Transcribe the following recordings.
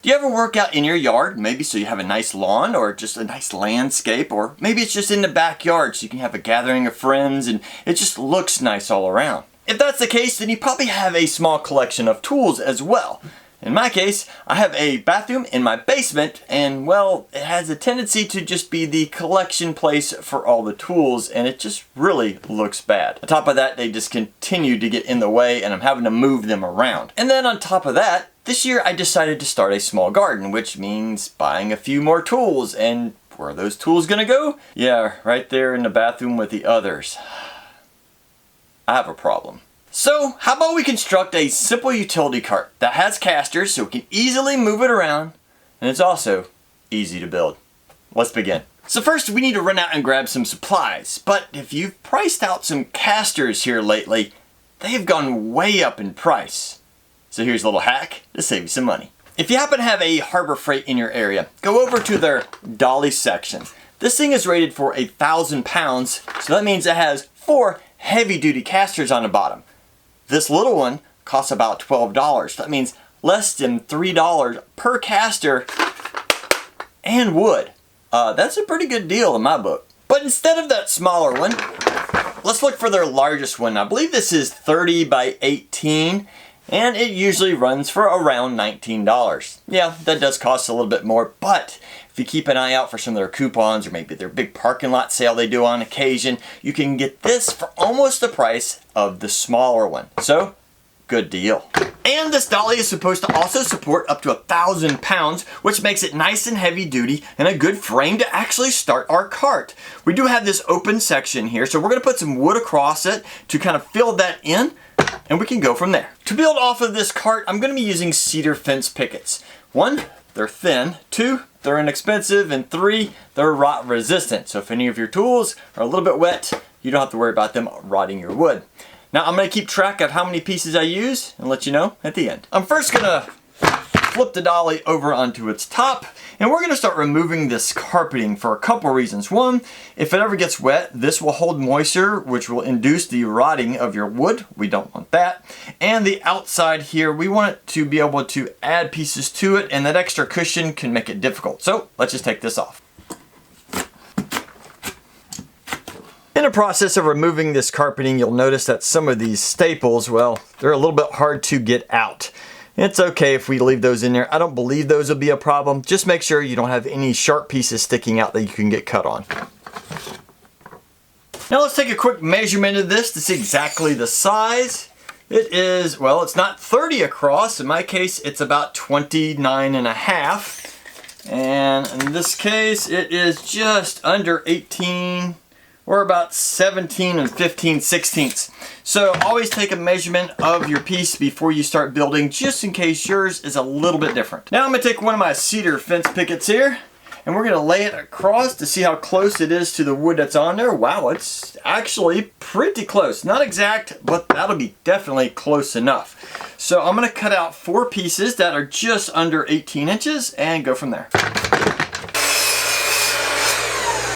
Do you ever work out in your yard? Maybe so you have a nice lawn or just a nice landscape, or maybe it's just in the backyard so you can have a gathering of friends and it just looks nice all around. If that's the case, then you probably have a small collection of tools as well. In my case, I have a bathroom in my basement and, well, it has a tendency to just be the collection place for all the tools and it just really looks bad. On top of that, they just continue to get in the way and I'm having to move them around. And then on top of that, this year I decided to start a small garden, which means buying a few more tools. And where are those tools gonna go? Yeah, right there in the bathroom with the others. I have a problem. So, how about we construct a simple utility cart that has casters so we can easily move it around and it's also easy to build. Let's begin. So first we need to run out and grab some supplies, but if you've priced out some casters here lately, they've gone way up in price. So here's a little hack to save you some money. If you happen to have a Harbor Freight in your area, go over to their dolly section. This thing is rated for 1,000 pounds, so that means it has 4 heavy-duty casters on the bottom. This little one costs about $12. That means less than $3 per caster and wood. That's a pretty good deal in my book. But instead of that smaller one, let's look for their largest one. I believe this is 30 by 18 and it usually runs for around $19. Yeah, that does cost a little bit more, but if you keep an eye out for some of their coupons or maybe their big parking lot sale they do on occasion, you can get this for almost the price of the smaller one. So, good deal. And this dolly is supposed to also support up to 1,000 pounds, which makes it nice and heavy duty and a good frame to actually start our cart. We do have this open section here, so we're gonna put some wood across it to kind of fill that in, and we can go from there. To build off of this cart, I'm gonna be using cedar fence pickets. 1, they're thin. 2, they're inexpensive. And 3, they're rot resistant. So if any of your tools are a little bit wet, you don't have to worry about them rotting your wood. Now I'm going to keep track of how many pieces I use and let you know at the end. I'm first going to flip the dolly over onto its top and we're going to start removing this carpeting for a couple reasons. 1, if it ever gets wet, this will hold moisture which will induce the rotting of your wood. We don't want that. And the outside here, we want it to be able to add pieces to it and that extra cushion can make it difficult. So let's just take this off. In the process of removing this carpeting, you'll notice that some of these staples, well, they're a little bit hard to get out. It's okay if we leave those in there. I don't believe those will be a problem. Just make sure you don't have any sharp pieces sticking out that you can get cut on. Now let's take a quick measurement of this to see exactly the size. It is, well, it's not 30 across. In my case, it's about 29.5. And in this case, it is just under 18. We're about 17 and 15/16. So always take a measurement of your piece before you start building, just in case yours is a little bit different. Now I'm going to take one of my cedar fence pickets here, and we're going to lay it across to see how close it is to the wood that's on there. Wow, it's actually pretty close. Not exact, but that'll be definitely close enough. So I'm going to cut out 4 pieces that are just under 18 inches and go from there.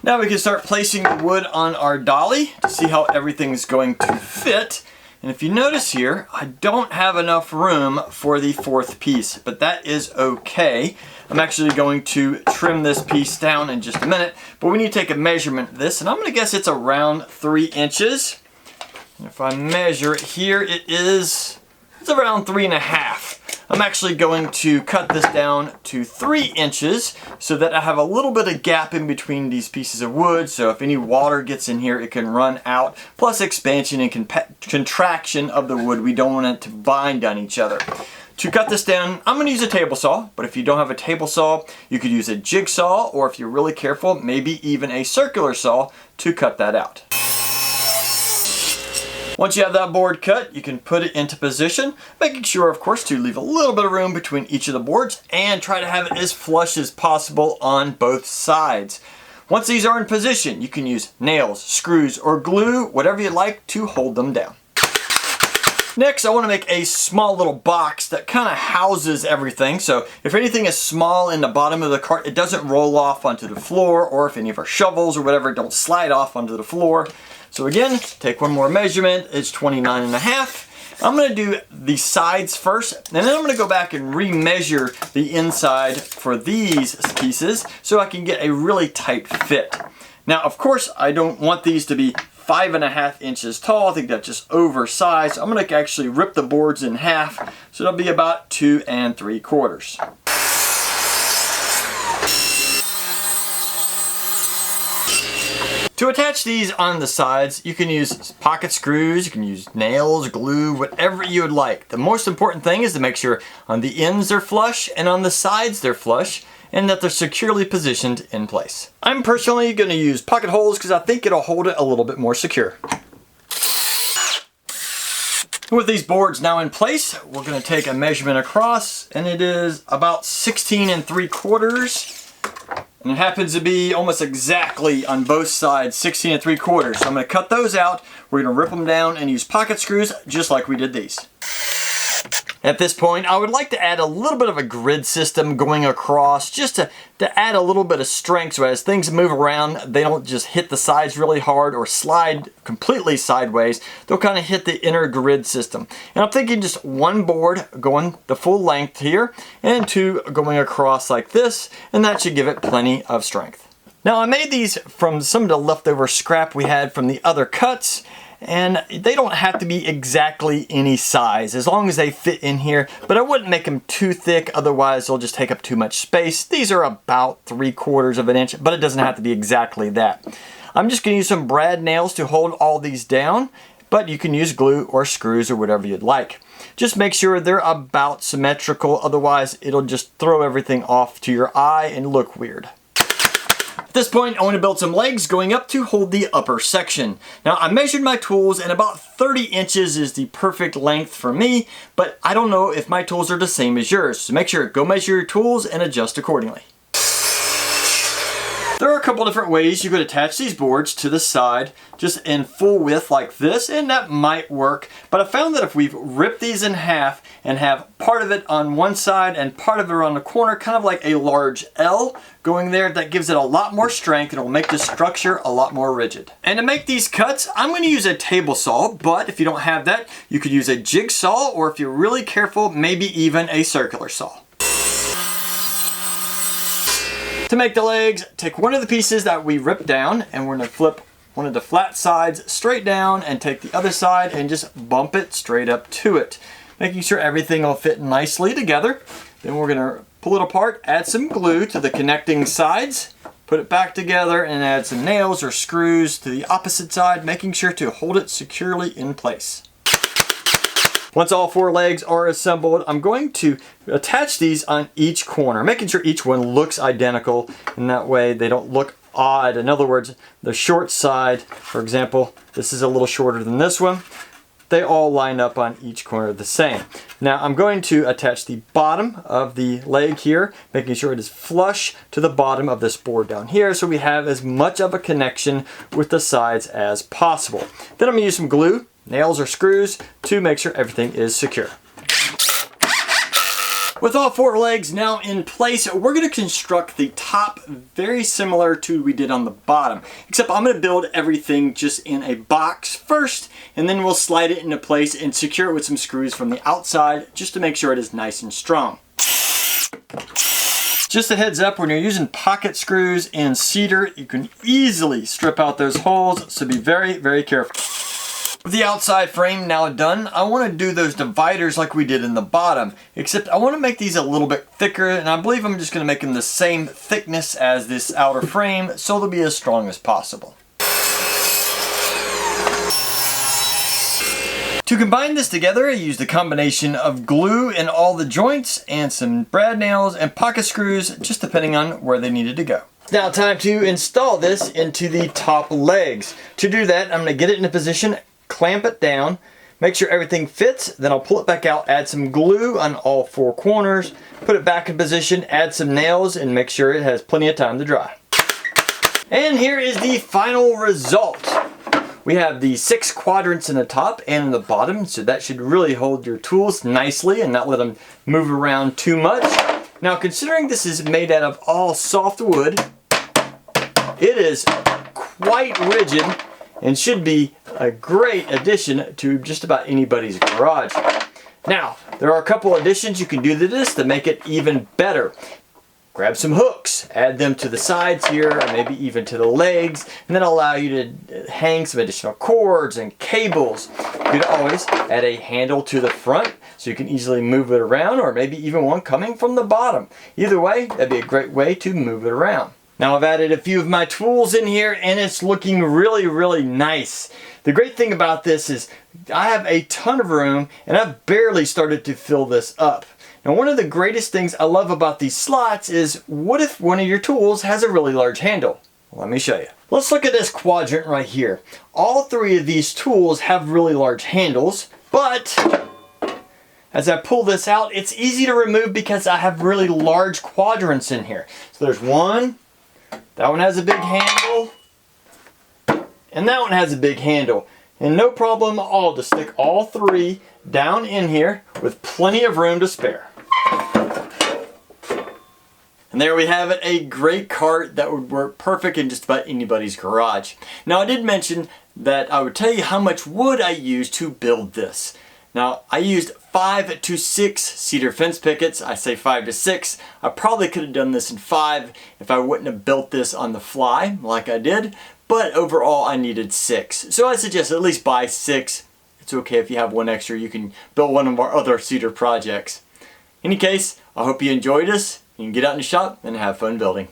Now we can start placing the wood on our dolly to see how everything's going to fit. And if you notice here, I don't have enough room for the 4th piece, but that is okay. I'm actually going to trim this piece down in just a minute, but we need to take a measurement of this, and I'm gonna guess it's around 3 inches. And if I measure it here, it's around 3.5. I'm actually going to cut this down to 3 inches so that I have a little bit of gap in between these pieces of wood, so if any water gets in here it can run out, plus expansion and contraction of the wood. We don't want it to bind on each other. To cut this down, I'm going to use a table saw, but if you don't have a table saw, you could use a jigsaw, or if you're really careful, maybe even a circular saw to cut that out. Once you have that board cut, you can put it into position, making sure, of course, to leave a little bit of room between each of the boards and try to have it as flush as possible on both sides. Once these are in position, you can use nails, screws, or glue, whatever you like to hold them down. Next, I want to make a small little box that kind of houses everything. So if anything is small in the bottom of the cart, it doesn't roll off onto the floor, or if any of our shovels or whatever don't slide off onto the floor. So again, take one more measurement, it's 29.5. I'm going to do the sides first, and then I'm going to go back and remeasure the inside for these pieces so I can get a really tight fit. Now, of course, I don't want these to be 5.5 inches tall. I think that's just oversized. I'm going to actually rip the boards in half, so it'll be about 2 3/4. To attach these on the sides, you can use pocket screws, you can use nails, glue, whatever you would like. The most important thing is to make sure on the ends they're flush and on the sides they're flush, and that they're securely positioned in place. I'm personally going to use pocket holes because I think it'll hold it a little bit more secure. With these boards now in place, we're going to take a measurement across, and it is about 16 3/4. And it happens to be almost exactly on both sides, 16 3/4. So I'm going to cut those out. We're going to rip them down and use pocket screws just like we did these. At this point, I would like to add a little bit of a grid system going across just to add a little bit of strength so as things move around, they don't just hit the sides really hard or slide completely sideways. They'll kind of hit the inner grid system. And I'm thinking just one board going the full length here and 2 going across like this, and that should give it plenty of strength. Now, I made these from some of the leftover scrap we had from the other cuts, and they don't have to be exactly any size as long as they fit in here, but I wouldn't make them too thick, otherwise they'll just take up too much space. These are about 3/4 of an inch, but it doesn't have to be exactly that. I'm just going to use some brad nails to hold all these down, but you can use glue or screws or whatever you'd like. Just make sure they're about symmetrical, otherwise it'll just throw everything off to your eye and look weird. At this point, I want to build some legs going up to hold the upper section. Now, I measured my tools, and about 30 inches is the perfect length for me, but I don't know if my tools are the same as yours. So make sure, go measure your tools and adjust accordingly. There are a couple different ways you could attach these boards to the side, just in full width like this, and that might work. But I found that if we've ripped these in half and have part of it on one side and part of it on the corner, kind of like a large L going there, that gives it a lot more strength and it will make the structure a lot more rigid. And to make these cuts, I'm going to use a table saw, but if you don't have that, you could use a jigsaw, or if you're really careful, maybe even a circular saw. To make the legs, take one of the pieces that we ripped down, and we're going to flip one of the flat sides straight down and take the other side and just bump it straight up to it, making sure everything will fit nicely together. Then we're going to pull it apart, add some glue to the connecting sides, put it back together, and add some nails or screws to the opposite side, making sure to hold it securely in place. Once all 4 legs are assembled, I'm going to attach these on each corner, making sure each one looks identical, and that way they don't look odd. In other words, the short side, for example, this is a little shorter than this one, they all line up on each corner the same. Now I'm going to attach the bottom of the leg here, making sure it is flush to the bottom of this board down here, so we have as much of a connection with the sides as possible. Then I'm going to use some glue, nails or screws, to make sure everything is secure. With all 4 legs now in place, we're going to construct the top very similar to what we did on the bottom, except I'm going to build everything just in a box first, and then we'll slide it into place and secure it with some screws from the outside just to make sure it is nice and strong. Just a heads up, when you're using pocket screws in cedar, you can easily strip out those holes, so be very, very careful. With the outside frame now done, I want to do those dividers like we did in the bottom, except I want to make these a little bit thicker, and I believe I'm just going to make them the same thickness as this outer frame, so they'll be as strong as possible. To combine this together, I used a combination of glue in all the joints and some brad nails and pocket screws, just depending on where they needed to go. Now time to install this into the top legs. To do that, I'm going to get it in a position, clamp it down, make sure everything fits, then I'll pull it back out, add some glue on all 4 corners, put it back in position, add some nails, and make sure it has plenty of time to dry. And here is the final result. We have the 6 quadrants in the top and in the bottom, so that should really hold your tools nicely and not let them move around too much. Now, considering this is made out of all soft wood, it is quite rigid, and should be a great addition to just about anybody's garage. Now, there are a couple additions you can do to this to make it even better. Grab some hooks, add them to the sides here, or maybe even to the legs, and then allow you to hang some additional cords and cables. You could always add a handle to the front so you can easily move it around, or maybe even one coming from the bottom. Either way, that'd be a great way to move it around. Now I've added a few of my tools in here and it's looking really, really nice. The great thing about this is I have a ton of room and I've barely started to fill this up. Now one of the greatest things I love about these slots is, what if one of your tools has a really large handle? Let me show you. Let's look at this quadrant right here. All three of these tools have really large handles, but as I pull this out, it's easy to remove because I have really large quadrants in here. So there's one, that one has a big handle, and that one has a big handle. And no problem at all to stick all three down in here with plenty of room to spare. And there we have it, a great cart that would work perfect in just about anybody's garage. Now I did mention that I would tell you how much wood I used to build this. Now I used 5 to 6 cedar fence pickets. I say 5 to 6. I probably could have done this in 5 if I wouldn't have built this on the fly like I did. But overall I needed 6. So I suggest at least buy 6. It's okay if you have one extra. You can build one of our other cedar projects. In any case, I hope you enjoyed this. You can get out in the shop and have fun building.